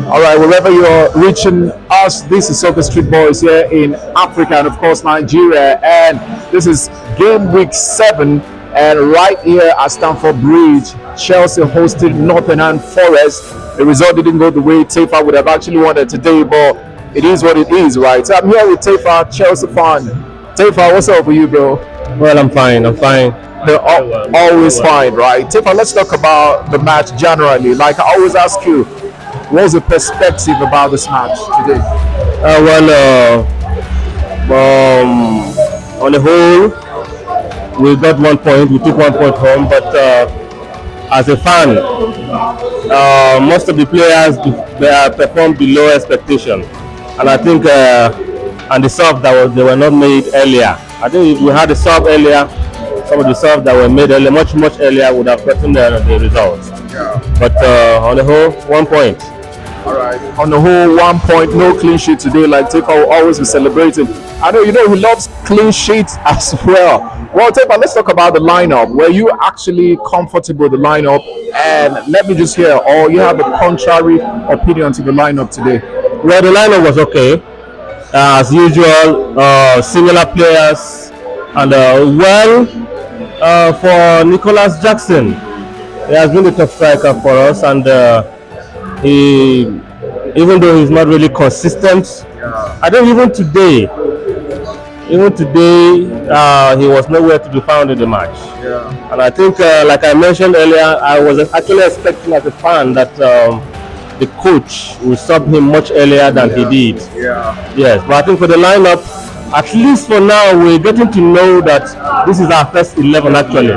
All right, wherever you're reaching us, this is Soccer Street Boys here in Africa and, of course, Nigeria. And this is game week 7. And right here at Stamford Bridge, Chelsea hosted Nottingham Forest. The result didn't go the way Terfa would have actually wanted today, but it is what it is, right? So I'm here with Terfa, Chelsea fan. Terfa, what's up with you, bro? Well, I'm fine. I'm fine. They're always fine, right? Terfa, let's talk about the match generally. Like I always ask you, what's the perspective about this match today? On the whole, we got 1 point. We took 1 point home, but as a fan, most of the players they performed below expectation, and I think and the sub they were not made earlier. I think if we had the sub earlier, some of the subs that were made earlier, much earlier, would have gotten the results. Yeah. But on the whole, 1 point. All right. On the whole, 1 point, no clean sheet today. Like Terfa will always be celebrating. I know he loves clean sheets as well. Well, Terfa, let's talk about the lineup. Were you actually comfortable with the lineup? And let me just hear, or you have a contrary opinion to the lineup today? Well, the lineup was okay. As usual, similar players, and for Nicholas Jackson, he has been the top striker for us, and he, even though he's not really consistent, I think even today, he was nowhere to be found in the match. Yeah. And I think, like I mentioned earlier, I was actually expecting as a fan that the coach will sub him much earlier than he did. Yeah. Yes, but I think for the lineup, at least for now, we're getting to know that this is our first 11 actually.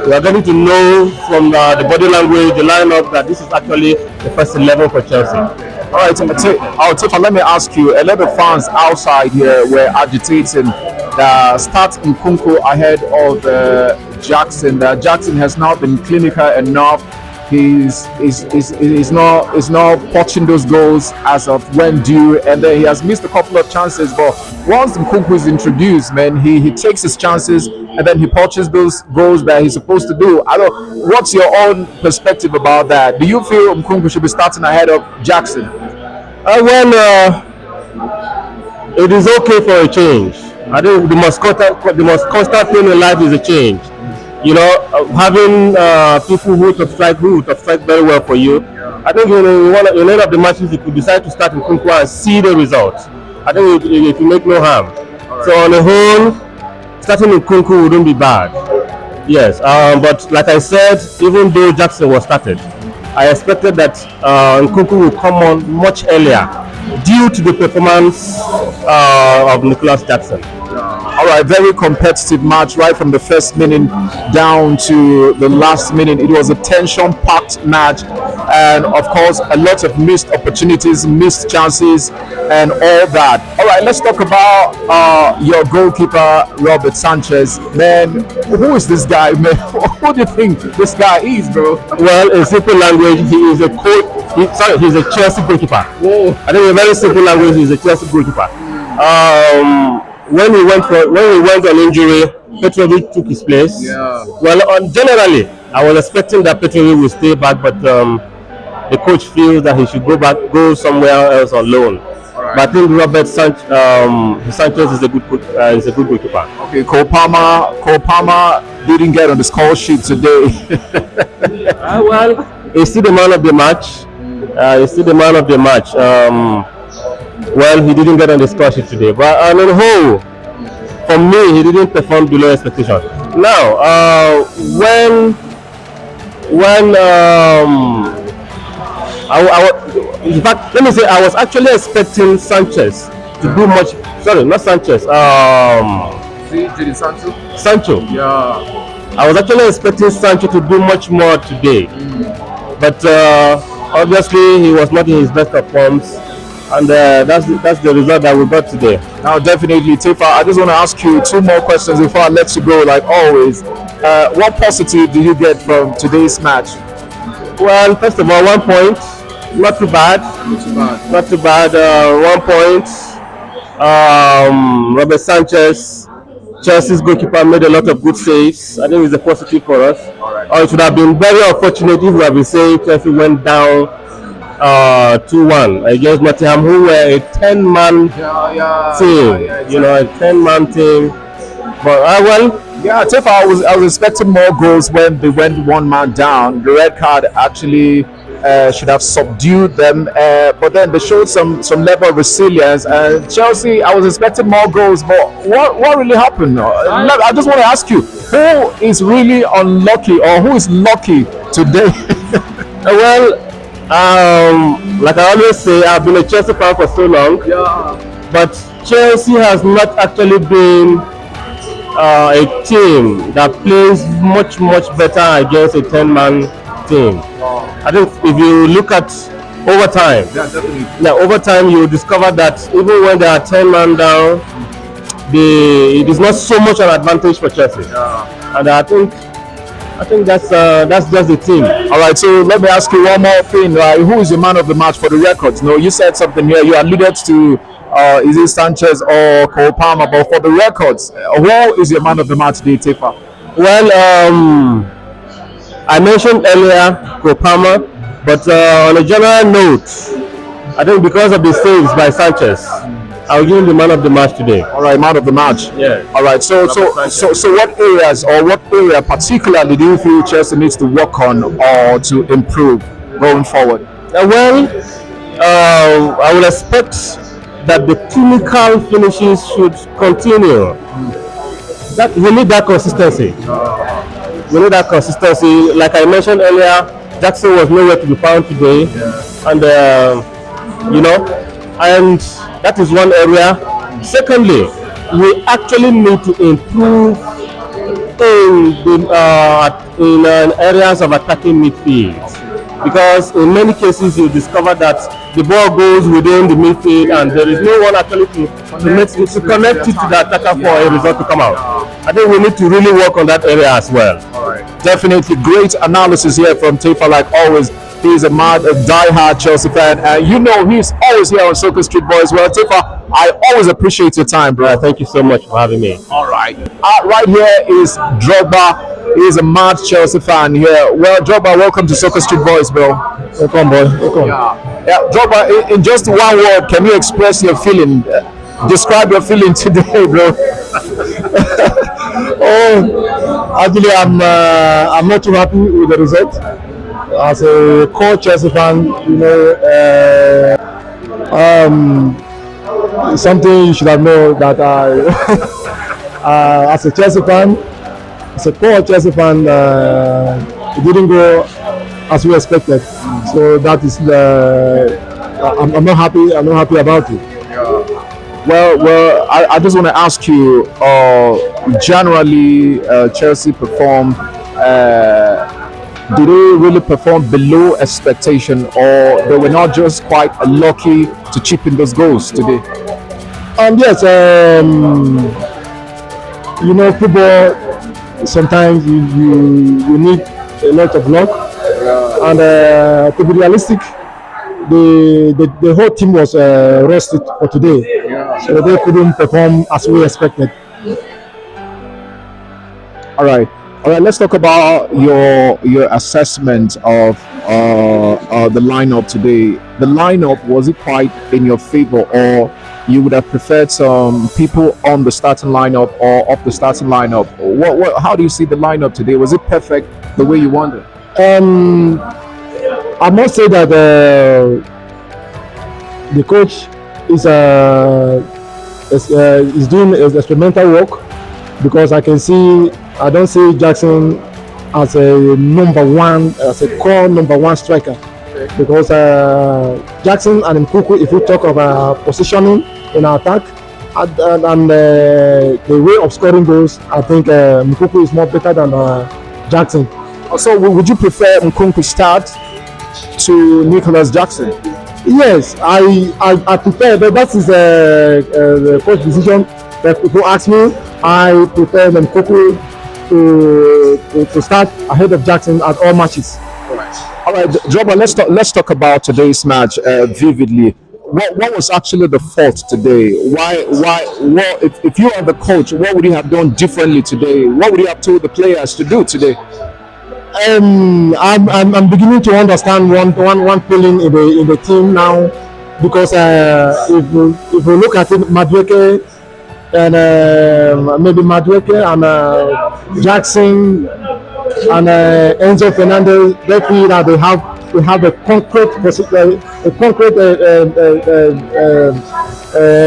We are getting to know from the body language, the lineup, that this is actually the first 11 for Chelsea. All right, Terfa, let me ask you, a lot of fans outside here were agitating the start in Nkunku ahead of Jackson. That Jackson has not been clinical enough. He's not punching those goals as of when due, and then he has missed a couple of chances. But once Nkunku is introduced, man, he takes his chances and then he punches those goals that he's supposed to do. I don't. What's your own perspective about that? Do you feel Nkunku should be starting ahead of Jackson? It is okay for a change. I think the most constant thing in life is a change. You know, having people who top strike very well for you. I think in any of the matches, you could decide to start in Nkunku and see the results. I think it will make no harm. Right. So on the whole, starting in Nkunku wouldn't be bad. Yes, but like I said, even though Jackson was started, I expected that Nkunku would come on much earlier due to the performance of Nicholas Jackson. All right, very competitive match right from the first minute down to the last minute. It was a tension-packed match, and of course, a lot of missed opportunities, missed chances, and all that. All right, let's talk about your goalkeeper, Robert Sanchez. Man, who is this guy, man? Who do you think this guy is, bro? Well, in simple language, he is a he's a Chelsea goalkeeper. Whoa. I think in very simple language, he's a Chelsea goalkeeper. When he went on injury, Petrovic took his place. Yeah. Well, generally, I was expecting that Petrovic will stay back, but the coach feels that he should go somewhere else on loan. Right. But I think Robert Sanchez is a good goalkeeper. Okay, Cole Palmer didn't get on the score sheet today. He's still the man of the match. Well, he didn't get on the score sheet today, but on the whole, for me, he didn't perform below expectation. Now, in fact, let me say, I was actually expecting Sanchez to do much. Sorry, not Sanchez. Sancho. Yeah. I was actually expecting Sancho to do much more today, but obviously he was not in his best of forms. And that's the result that we got today. Now, definitely, Terfa, I just want to ask you 2 more questions before I let you go, like always. What positive do you get from today's match? Well, first of all, 1 point. Not too bad. 1 point. Robert Sanchez, Chelsea's goalkeeper, made a lot of good saves. I think it's a positive for us. Right. Or it would have been very unfortunate if we have been saying Chelsea went down 2-1 against Nottingham, who were a 10-man team. You know, a 10-man team. But well, Yeah, Terfa, I was expecting more goals when they went one man down. The red card actually should have subdued them, but then they showed some level of resilience. And Chelsea, I was expecting more goals, but what really happened? I just want to ask you, who is really unlucky or who is lucky today? well, like I always say, I've been a Chelsea fan for so long, but Chelsea has not actually been a team that plays much better against a 10-man team. I think if you look at overtime, over time you discover that even when they are 10-man down, it is not so much an advantage for Chelsea. And I think that's just the team. All right, so let me ask you one more thing. Who is the man of the match for the records? No, you said something here. You alluded to is it Sanchez or Cole Palmer? But for the records, who is your man of the match today, Terfa? Well, I mentioned earlier Cole Palmer, but on a general note, I think because of the saves by Sanchez, I'll give him the man of the match today. All right, man of the match. Yeah. All right. So what areas or what area particularly do you feel Chelsea needs to work on or to improve going forward? I would expect that the clinical finishes should continue. That we need that consistency. We need that consistency. Like I mentioned earlier, Jackson was nowhere to be found today, and and that is one area. Secondly, we actually need to improve in areas of attacking midfield, because in many cases you discover that the ball goes within the midfield and there is no one actually to connect it to the attacker for a result to come out. I think we need to really work on that area as well. Definitely great analysis here from Terfa, like always. He's a die-hard Chelsea fan, and he's always here on Soccer Street Boys. Well, Terfa, I always appreciate your time, bro. Thank you so much for having me. All right. Right here is Drogba. He's a mad Chelsea fan here. Well, Drogba, welcome to Soccer Street Boys, bro. Welcome, boy. Welcome. Yeah, Drogba, in just one word, can you express your feeling? Describe your feeling today, bro. Actually, I'm not too happy with the result. As a core Chelsea fan, something you should have known that as a Chelsea fan, as a core Chelsea fan, it didn't go as we expected. So that is I'm not happy. I'm not happy about it. Well, I just want to ask you. Generally, Chelsea perform. Did they really perform below expectation, or they were not just quite lucky to chip in those goals today? Yes, football, sometimes you need a lot of luck, and to be realistic, the whole team was rested for today, so they couldn't perform as we expected. All right. Let's talk about your assessment of the lineup today. The lineup, was it quite in your favor, or you would have preferred some people on the starting lineup or off the starting lineup? How do you see the lineup today? Was it perfect the way you wanted? I must say that the coach is doing experimental work, because I don't see Jackson as a core number one striker, because Jackson and Nkuku, if we talk about positioning in our attack and the way of scoring goals, I think Nkuku is more better than Jackson. So would you prefer Nkunku start to Nicholas Jackson? Yes, I prefer, but that is the coach decision. But if you ask me, I prefer Nkuku to start ahead of Jackson at all matches. All right, Drogba, let's talk about today's match vividly. What was actually the fault today? If you are the coach, what would you have done differently today? What would you have told the players to do today? I'm beginning to understand one feeling in the team now, because if we look at it, Madueke and maybe Madueke and Jackson and Enzo Fernandez, they feel that they have a concrete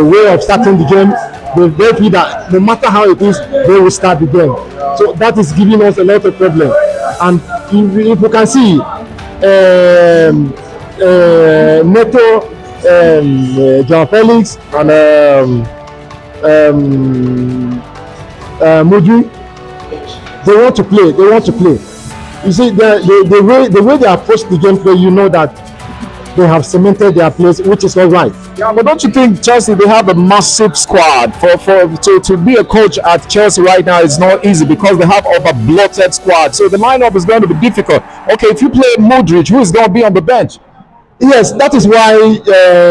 way of starting the game. They feel that no matter how it is, they will start the game. So that is giving us a lot of problem. And if you can see, Neto, John Felix, and Mudri, they want to play. They want to play. You see, the way they approach the gameplay, you know that they have cemented their place, which is not right. Yeah, but don't you think Chelsea, they have a massive squad to be a coach at Chelsea right now is not easy, because they have a bloated squad. So the lineup is going to be difficult. Okay, if you play Modric, who is going to be on the bench? Yes, that is why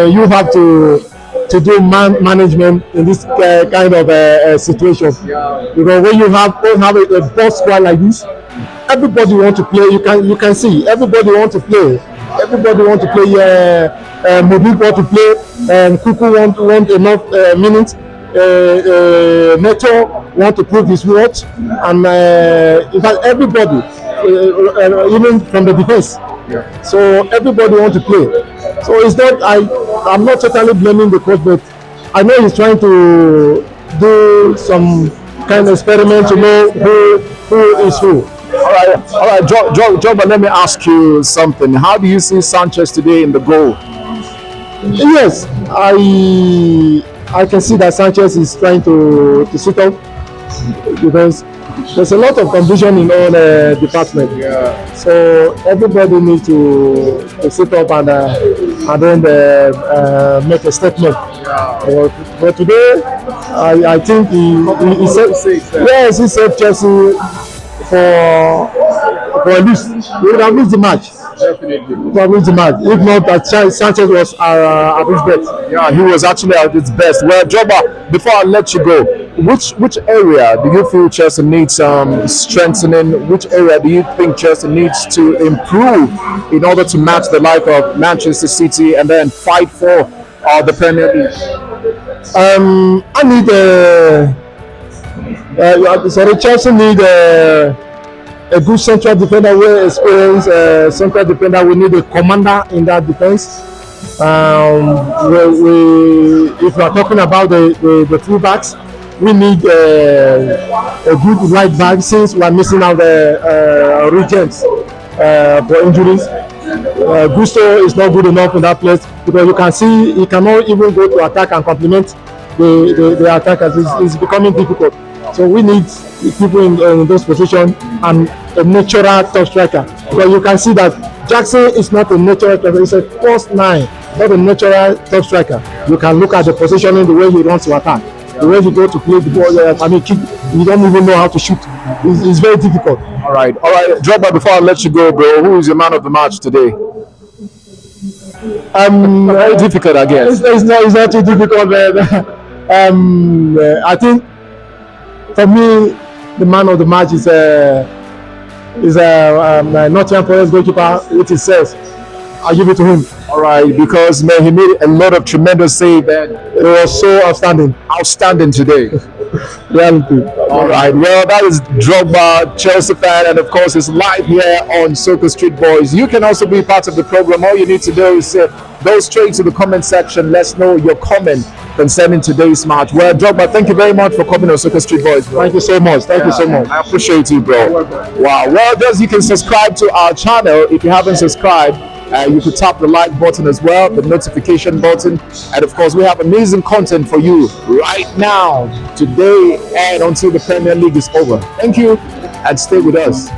you have to do management in this kind of situation. Because when you have a boss squad like this, everybody want to play. You can see everybody want to play. Everybody want to play. Mobile want to play. Kuku want enough minutes. Neto want to prove his worth, and in fact everybody, even from the defense. So everybody want to play. So it's not. I'm not totally blaming the coach, but I know he's trying to do some kind of experiment to know who is who. All right, Joe, but let me ask you something. How do you see Sanchez today in the goal? Yes, I can see that Sanchez is trying to sit up, because there's a lot of confusion in all departments. Yeah. So everybody needs to sit up and then make a statement. Yeah. But today, I think he said yes, he said Chelsea for a lose. We would have lost the match. Definitely. We would have lost the match. If not, that Sanchez was at his best. Yeah, he was actually at his best. Well, Joba, before I let you go, which area do you feel Chelsea needs strengthening? Which area do you think Chelsea needs to improve in order to match the like of Manchester City and then fight for the Premier League? I need Chelsea need a good central defender, well experienced central defender. We need a commander in that defense. If we are talking about the fullbacks, we need a good right back, since we are missing out the regents for injuries. Gusto is not good enough in that place, because you can see he cannot even go to attack and complement the attackers. It's becoming difficult. So we need people in those positions and a natural top striker. Because you can see that Jackson is not a natural striker, he's a false nine, not a natural top striker. You can look at the positioning, the way he runs to attack, the way he go to play the ball, kick, you don't even know how to shoot. It's very difficult. All right. Drogba, before I let you go, bro, who is your man of the match today? Very difficult, I guess. It's not too difficult, but I think for me, the man of the match is Nottingham Forest goalkeeper, which is says. I'll give it to him. All right, because man, he made a lot of tremendous saves, and it was so outstanding today. Reality. All right, well, that is Drogba, Chelsea fan, and of course, it's live here on Soccer Street Boys. You can also be part of the program. All you need to do is go straight to the comment section. Let's know your comment concerning today's match. Well, Drogba, thank you very much for coming on Soccer Street Boys, bro. Thank you so much. Thank you so much. I appreciate you, bro. Wow. Well, guys, you can subscribe to our channel if you haven't subscribed. You could tap the like button as well, the notification button, and of course we have amazing content for you right now, today, and until the Premier League is over. Thank you, and stay with us.